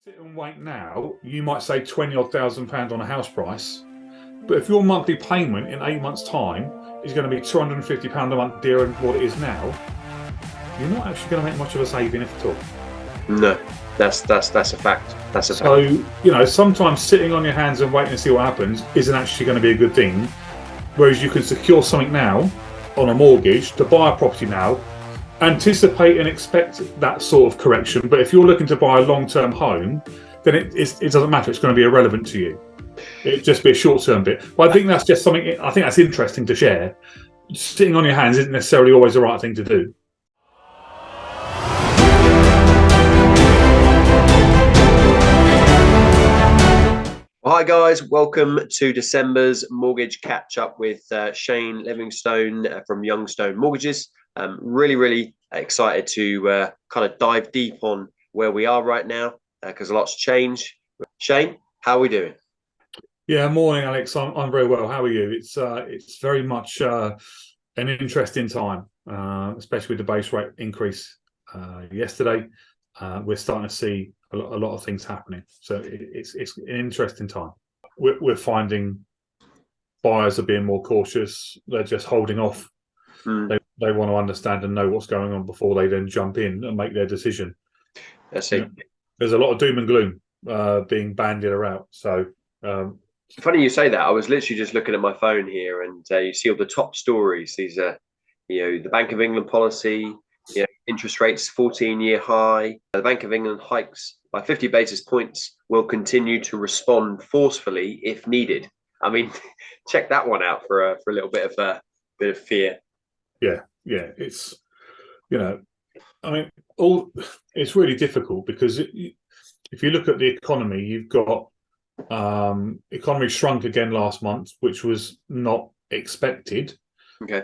Sit and wait now, you might save 20 odd £1,000 on a house price, but if your monthly payment in 8 months' time is going to be £250 a month dearer than what it is now, you're not actually going to make much of a saving at all. No, that's a fact. That's a So, fact. sometimes sitting on your hands and waiting to see what happens isn't actually going to be a good thing. Whereas you can secure something now on a mortgage to buy a property now, anticipate and expect that sort of correction. But if you're looking to buy a long-term home, then it doesn't matter. It's going to be irrelevant to you. It'd just be a short-term bit. But I think that's just something. I think that's interesting to share. Sitting on your hands isn't necessarily always the right thing to do. Hi guys, welcome to December's mortgage catch up with Shane Livingstone from Youngstone Mortgages. Really excited to kind of dive deep on where we are right now because a lot's changed. Shane, how are we doing? Yeah, morning, Alex. I'm very well. How are you? It's very much an interesting time, especially with the base rate increase yesterday. We're starting to see a lot of things happening. So it's an interesting time. We're finding buyers are being more cautious. They're just holding off. They want to understand and know what's going on before they then jump in and make their decision. I see. There's a lot of doom and gloom being bandied around. So funny you say that. I was literally just looking at my phone here, and you see all the top stories. These are, the Bank of England policy. Interest rates 14-year high. The Bank of England hikes by 50 basis points, will continue to respond forcefully if needed. I mean, check that one out for a little bit of fear. Yeah, it's it's really difficult because if you look at the economy, you've got economy shrunk again last month, which was not expected. Okay.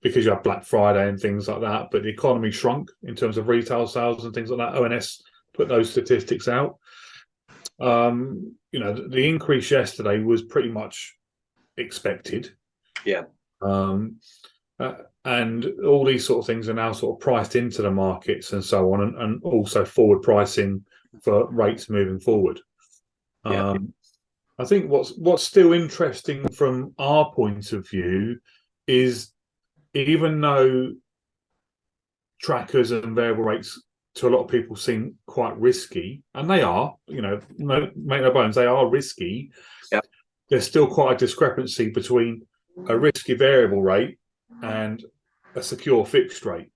Because you have Black Friday and things like that, but the economy shrunk in terms of retail sales and things like that. ONS put those statistics out. The increase yesterday was pretty much expected. Yeah. And all these sort of things are now sort of priced into the markets and so on, and also forward pricing for rates moving forward. Yeah. I think what's still interesting from our point of view is, even though trackers and variable rates to a lot of people seem quite risky, and they are, make no bones, they are risky. Yeah. There's still quite a discrepancy between a risky variable rate and a secure fixed rate,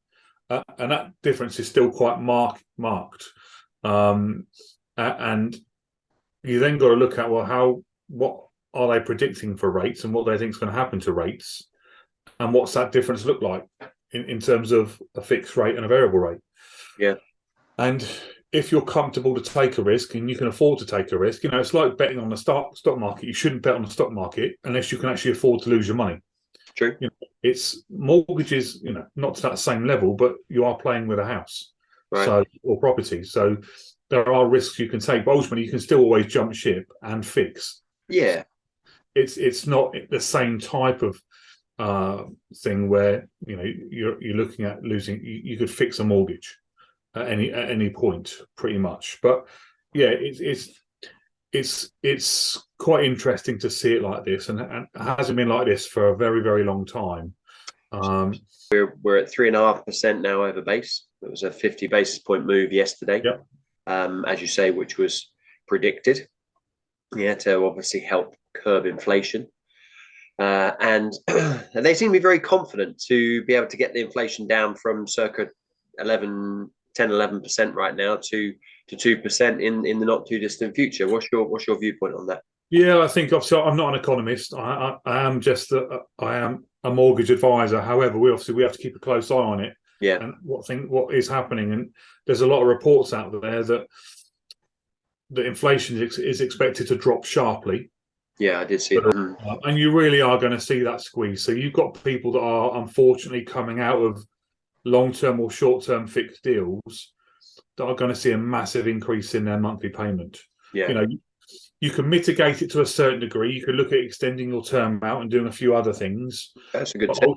and that difference is still quite marked. And you then got to look at, well, what are they predicting for rates and what they think is going to happen to rates, and what's that difference look like in terms of a fixed rate and a variable rate. Yeah. And if you're comfortable to take a risk and you can afford to take a risk, it's like betting on the stock market. You shouldn't bet on the stock market unless you can actually afford to lose your money. True. It's mortgages, not to that same level, but you are playing with a house, right, or property. So there are risks you can take, but ultimately you can still always jump ship and fix. Yeah. It's not the same type of thing where you're looking at losing. You could fix a mortgage at any point, pretty much. But yeah, it's quite interesting to see it like this, and it hasn't been like this for a very, very long time. We're at 3.5% now over base. It was a 50 basis point move yesterday. Yep. As you say, which was predicted. Yeah, to obviously help curb inflation. And they seem to be very confident to be able to get the inflation down from circa 11% right now to 2% in the not too distant future. What's your viewpoint on that? Yeah, I think obviously I'm not an economist. I am just I am a mortgage advisor. However, we have to keep a close eye on it. Yeah. And what is happening, and there's a lot of reports out there that inflation is expected to drop sharply. Yeah, I did see that. And you really are going to see that squeeze. So you've got people that are unfortunately coming out of long-term or short-term fixed deals that are going to see a massive increase in their monthly payment. Yeah. You can mitigate it to a certain degree. You could look at extending your term out and doing a few other things. That's a good tip.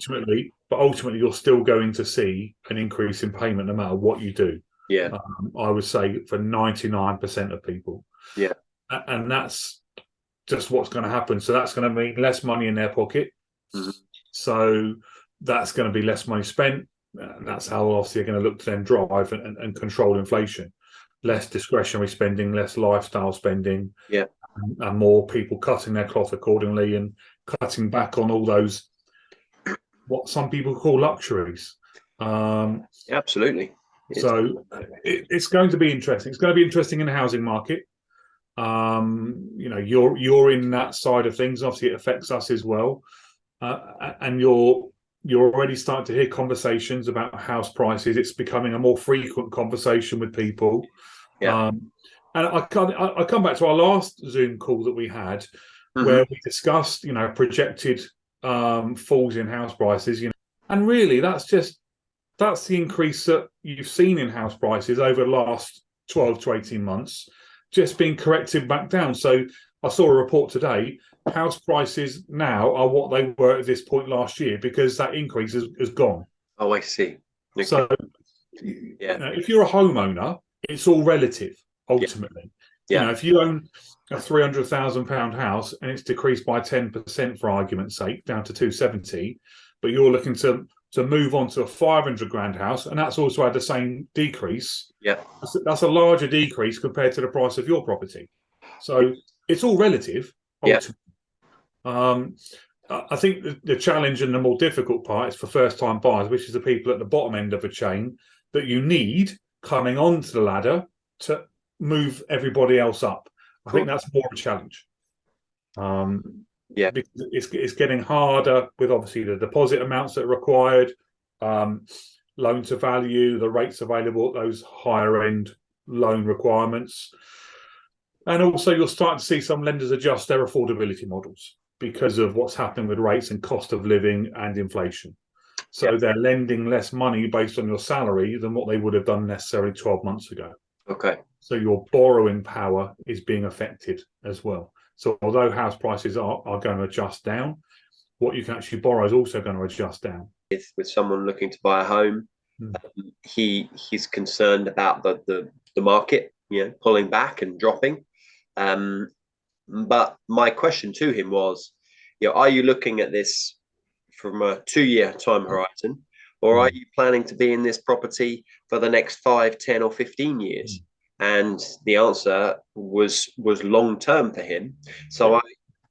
Ultimately, you're still going to see an increase in payment no matter what you do. Yeah. I would say for 99% of people. Yeah. And that's just what's going to happen. So that's going to mean less money in their pocket. Mm-hmm. So that's going to be less money spent. And that's how obviously they're going to look to then drive and control inflation. Less discretionary spending, less lifestyle spending, Yeah. and more people cutting their cloth accordingly and cutting back on all those what some people call luxuries. Absolutely. So it's going to be interesting. It's going to be interesting in the housing market. You're in that side of things. Obviously, it affects us as well, and you're already starting to hear conversations about house prices. It's becoming a more frequent conversation with people. Yeah. And I come back to our last Zoom call that we had, where we discussed, projected falls in house prices. And really, that's the increase that you've seen in house prices over the last 12 to 18 months, just being corrected back down. So I saw a report today. House prices now are what they were at this point last year because that increase has gone. Oh, I see. Okay. So if you're a homeowner, it's all relative, ultimately. Yeah. If you own a £300,000 house and it's decreased by 10%, for argument's sake, down to 270, but you're looking to move on to a 500 grand house, and that's also had the same decrease. Yeah. That's a larger decrease compared to the price of your property. So it's all relative, ultimately. I think the challenge and the more difficult part is for first-time buyers, which is the people at the bottom end of a chain that you need coming onto the ladder to move everybody else up. I think that's more of a challenge. Because it's getting harder with obviously the deposit amounts that are required, loan to value, the rates available at those higher end loan requirements. And also you'll start to see some lenders adjust their affordability models because of what's happening with rates and cost of living and inflation. So they're lending less money based on your salary than what they would have done necessarily 12 months ago. Okay. So your borrowing power is being affected as well. So although house prices are going to adjust down, what you can actually borrow is also going to adjust down. With someone looking to buy a home, he's concerned about the market, pulling back and dropping. But my question to him was, are you looking at this from a 2-year time horizon, or are you planning to be in this property for the next 5, 10, or 15 years? And the answer was long term for him. So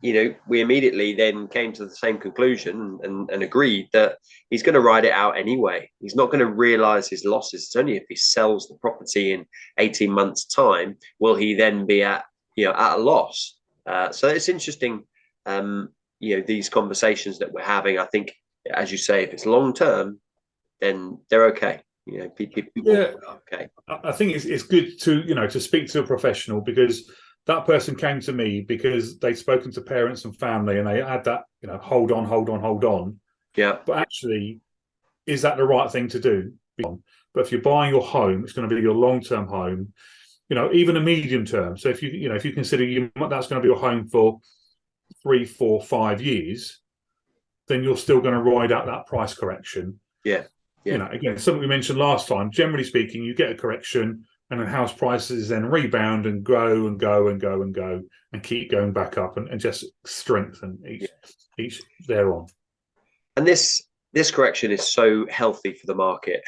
we immediately then came to the same conclusion and agreed that he's going to ride it out anyway. He's not going to realize his losses. It's only if he sells the property in 18 months' time will he then be at a loss. So it's interesting, these conversations that we're having. I think, as you say, if it's long term, then they're okay. Okay. I think it's good to speak to a professional, because that person came to me because they'd spoken to parents and family and they had that, hold on. Yeah. But actually, is that the right thing to do? But if you're buying your home, it's going to be your long-term home, even a medium term. So if you consider that's going to be your home for 3, 4, 5 years, then you're still going to ride out that price correction. Yeah. Again, something we mentioned last time, generally speaking, you get a correction and then house prices then rebound and grow and go and go and go and keep going back up and just strengthen each thereon. And this correction is so healthy for the market.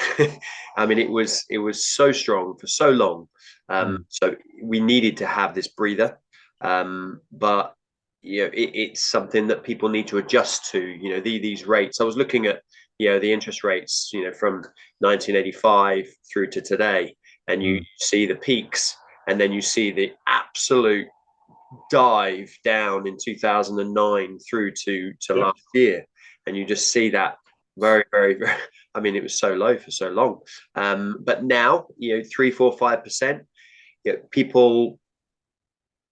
I mean, it was so strong for so long. So we needed to have this breather. But it's something that people need to adjust to. These rates. I was looking at the interest rates, from 1985 through to today, and you see the peaks, and then you see the absolute dive down in 2009 through to last year, and you just see that very, very, very. I mean, it was so low for so long, but now 3, 4, 5%. People,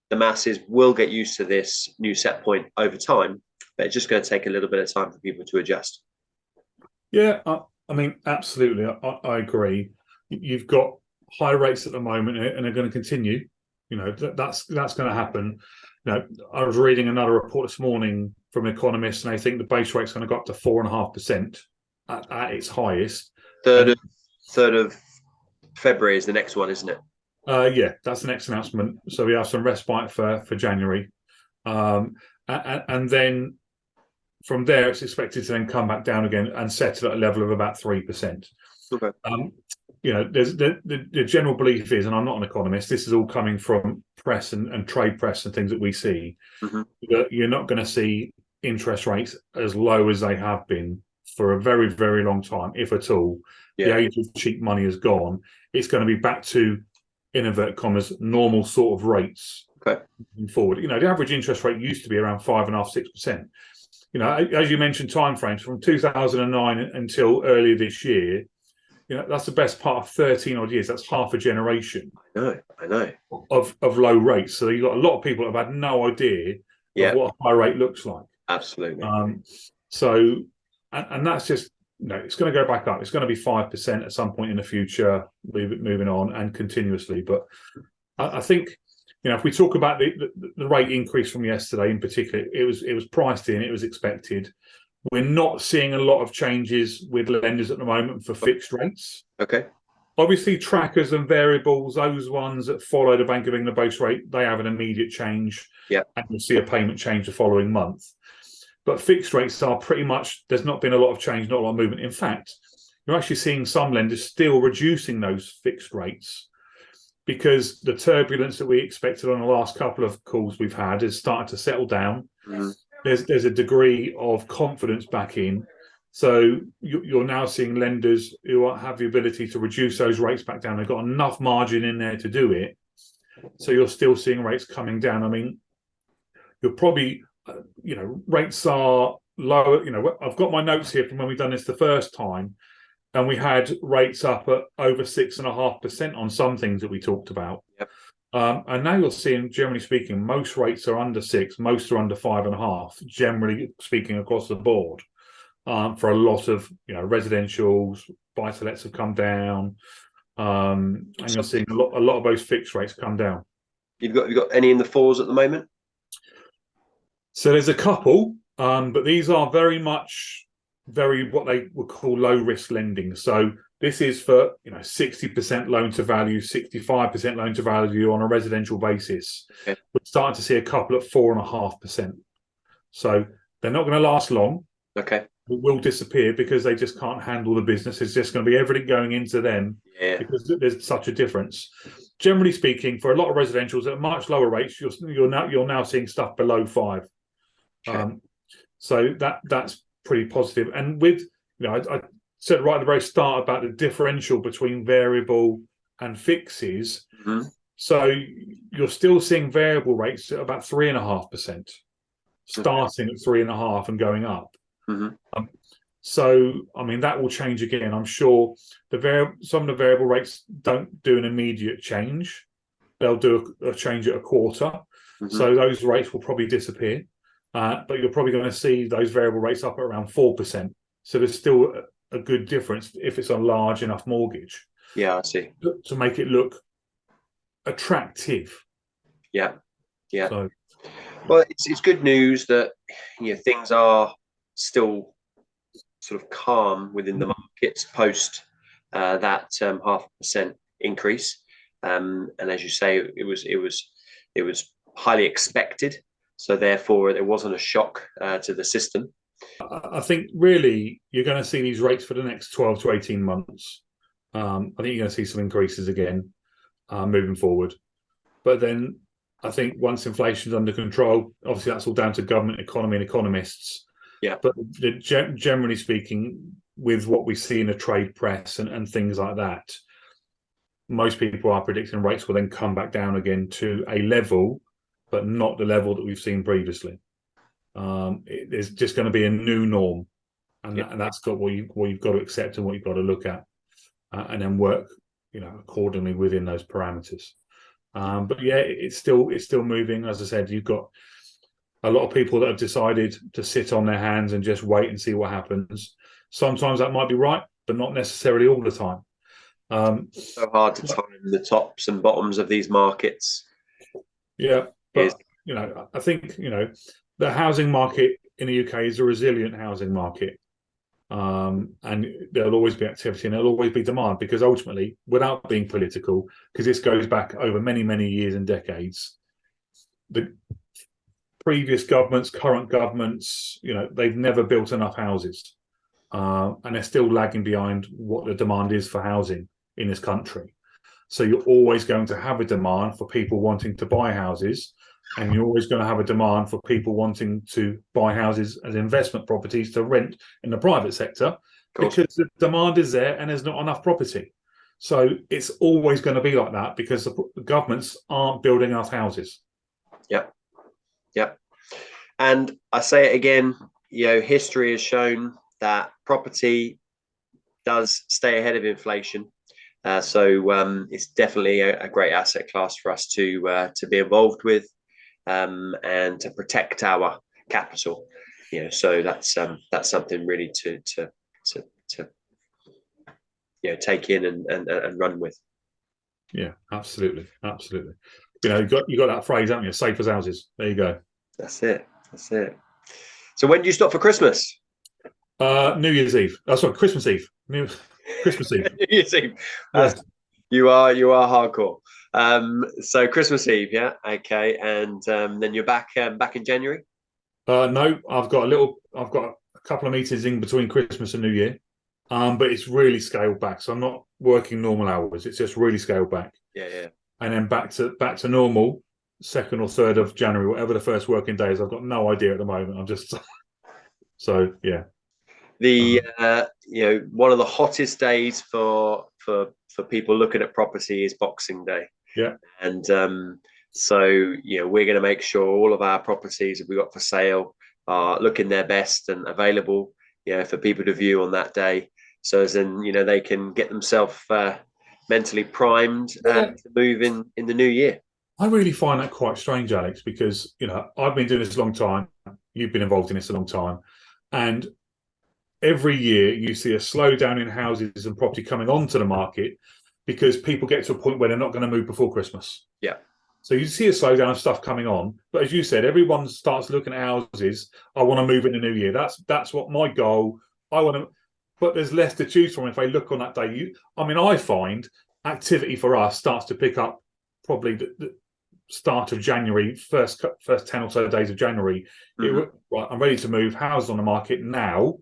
the masses, will get used to this new set point over time, but it's just going to take a little bit of time for people to adjust. Yeah, I mean, absolutely, I agree. You've got high rates at the moment, and they're going to continue. That's going to happen. I was reading another report this morning from economists, and they think the base rate's going to go up to 4.5% at its highest. Third of February is the next one, isn't it? Yeah, that's the next announcement. So we have some respite for January, and then from there it's expected to then come back down again and settle at a level of about 3%. Okay. There's the general belief is, and I'm not an economist, this is all coming from press and trade press and things that we see, that you're not going to see interest rates as low as they have been for a very, very long time, if at all. Yeah. The age of cheap money is gone. It's going to be back to, in inverted commas, normal sort of rates moving forward. The average interest rate used to be around 5.5%, 6%. As you mentioned, timeframes from 2009 until earlier this year. That's the best part of 13 odd years. That's half a generation. I know. Of low rates. So you've got a lot of people that have had no idea of what a high rate looks like. Absolutely. And that's just, it's going to go back up. It's going to be 5% at some point in the future, moving on and continuously. But I think, if we talk about the rate increase from yesterday in particular, it was priced in, it was expected. We're not seeing a lot of changes with lenders at the moment for fixed rates. Okay. Obviously, trackers and variables, those ones that follow the Bank of England base rate, they have an immediate change. Yeah. And you'll see a payment change the following month. But fixed rates are pretty much, there's not been a lot of change, not a lot of movement. In fact, you're actually seeing some lenders still reducing those fixed rates because the turbulence that we expected on the last couple of calls we've had is starting to settle down. There's a degree of confidence back in. So you're now seeing lenders who have the ability to reduce those rates back down. They've got enough margin in there to do it. So you're still seeing rates coming down. I mean, you're probably, rates are lower. I've got my notes here from when we've done this the first time, and we had rates up at over 6.5% on some things that we talked about. Yep. And now you're seeing, generally speaking, most rates are under 6, most are under 5.5, generally speaking across the board. For a lot of residentials, buy-to-lets have come down, and you're seeing a lot of those fixed rates come down. You've got any in the 4s at the moment? So there's a couple, but these are very what they would call low risk lending. So this is for 60% loan to value, 65% loan to value on a residential basis. Okay. We're starting to see a couple at 4.5%. So they're not going to last long. Okay. It will disappear because they just can't handle the business. It's just going to be everything going into them because there's such a difference. Generally speaking, for a lot of residentials at much lower rates, you're now seeing stuff below 5. Okay. So that's pretty positive. And with I said right at the very start about the differential between variable and fixes. So you're still seeing variable rates at about 3.5%, starting at 3.5 and going up. So I mean that will change again. I'm sure some of the variable rates don't do an immediate change. They'll do a change at a quarter. So those rates will probably disappear. But you're probably going to see those variable rates up at around 4%. So there's still a good difference if it's a large enough mortgage. Yeah, I see. To make it look attractive. Yeah. So, well, it's good news that things are still sort of calm within the markets post that 0.5% increase. And as you say, it was highly expected. So therefore, it wasn't a shock to the system. I think really you're going to see these rates for the next 12 to 18 months. I think you're going to see some increases again moving forward. But then I think once inflation's under control, obviously that's all down to government, economy and economists. Yeah. But generally speaking, with what we see in the trade press and things like that, most people are predicting rates will then come back down again to a level, but not the level that we've seen previously. There's just going to be a new norm, and that's got what you've got to accept and what you've got to look at, and then work, accordingly within those parameters. But yeah, it's still moving. As I said, you've got a lot of people that have decided to sit on their hands and just wait and see what happens. Sometimes that might be right, but not necessarily all the time. So hard to time the tops and bottoms of these markets. Yeah, but I think the housing market in the UK is a resilient housing market. And there'll always be activity and there'll always be demand, because ultimately, without being political, because this goes back over many, many years and decades, the previous governments, current governments, they've never built enough houses, and they're still lagging behind what the demand is for housing in this country. So you're always going to have a demand for people wanting to buy houses, and you're always going to have a demand for people wanting to buy houses as investment properties to rent in the private sector, because the demand is there and there's not enough property. So it's always going to be like that, because the governments aren't building enough houses. Yep. Yep. And I say it again, history has shown that property does stay ahead of inflation. So it's definitely a great asset class for us to be involved with, and to protect our capital. So that's something really to take in and run with. Yeah, absolutely. You got that phrase, haven't you? Safe as houses. There you go. That's it. So when do you stop for Christmas? New Year's Eve. That's right, Christmas Eve. Christmas Eve. New Year's Eve. Yes. You are hardcore. So Christmas Eve, yeah, okay, and then you're back in January. No, I've got a couple of meetings in between Christmas and New Year, but it's really scaled back. So I'm not working normal hours. It's just really scaled back. Yeah. And then back to normal 2nd or 3rd of January, whatever the first working day is. I've got no idea at the moment. I'm just so yeah. The one of the hottest days for people looking at property is Boxing Day. Yeah. And so we're going to make sure all of our properties that we got for sale are looking their best and available for people to view on that day, so as in they can get themselves mentally primed to move in the new year. I really find that quite strange, Alex, because I've been doing this a long time. You've been involved in this a long time, and every year you see a slowdown in houses and property coming onto the market, because people get to a point where they're not going to move before Christmas. Yeah. So you see a slowdown of stuff coming on, but as you said, everyone starts looking at houses. I want to move in the new year. That's what my goal. I want to, but there's less to choose from if they look on that day. I find activity for us starts to pick up probably the start of January, first 10 or so days of January. Mm-hmm. Right, I'm ready to move. Houses on the market now,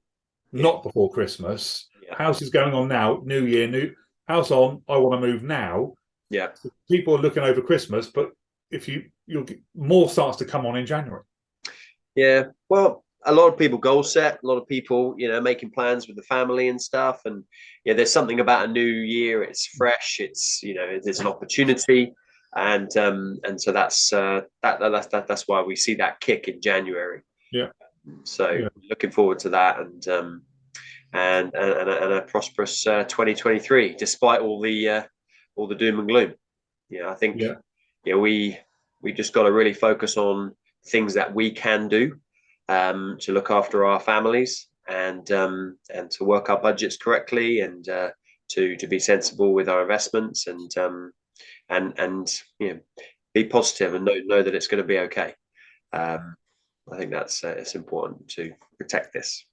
not before Christmas. Yeah. House is going on now. New year, new house on. I want to move now. Yeah. So people are looking over Christmas, but if you'll get more starts to come on in January. Yeah. Well, a lot of people goal set. A lot of people, making plans with the family and stuff. And there's something about a new year. It's fresh. It's there's an opportunity, and so that's why we see that kick in January. Yeah. So looking forward to that, and a prosperous 2023, despite all the doom and gloom. I think we just got to really focus on things that we can do to look after our families, and to work our budgets correctly, and to be sensible with our investments, and be positive and know that it's going to be okay. I think that's it's important to protect this.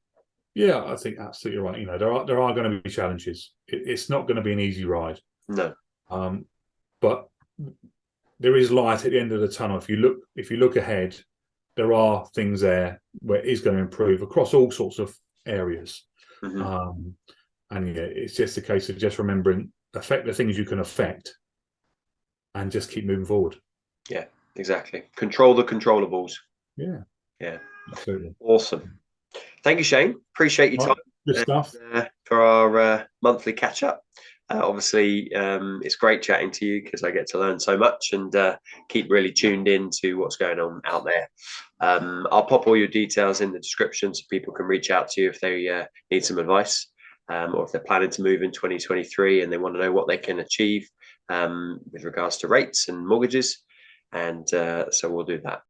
Yeah, I think absolutely right. There are going to be challenges. It's not going to be an easy ride. No. But there is light at the end of the tunnel. If you look ahead, there are things there where it is going to improve across all sorts of areas. Mm-hmm. And it's just a case of just remembering, affect the things you can affect, and just keep moving forward. Yeah, exactly. Control the controllables. Yeah, absolutely. Awesome. Thank you, Shane. Appreciate your time. Good stuff. For our monthly catch up. Obviously, it's great chatting to you, because I get to learn so much, and keep really tuned in to what's going on out there. I'll pop all your details in the description so people can reach out to you if they need some advice, or if they're planning to move in 2023 and they want to know what they can achieve with regards to rates and mortgages. And so we'll do that.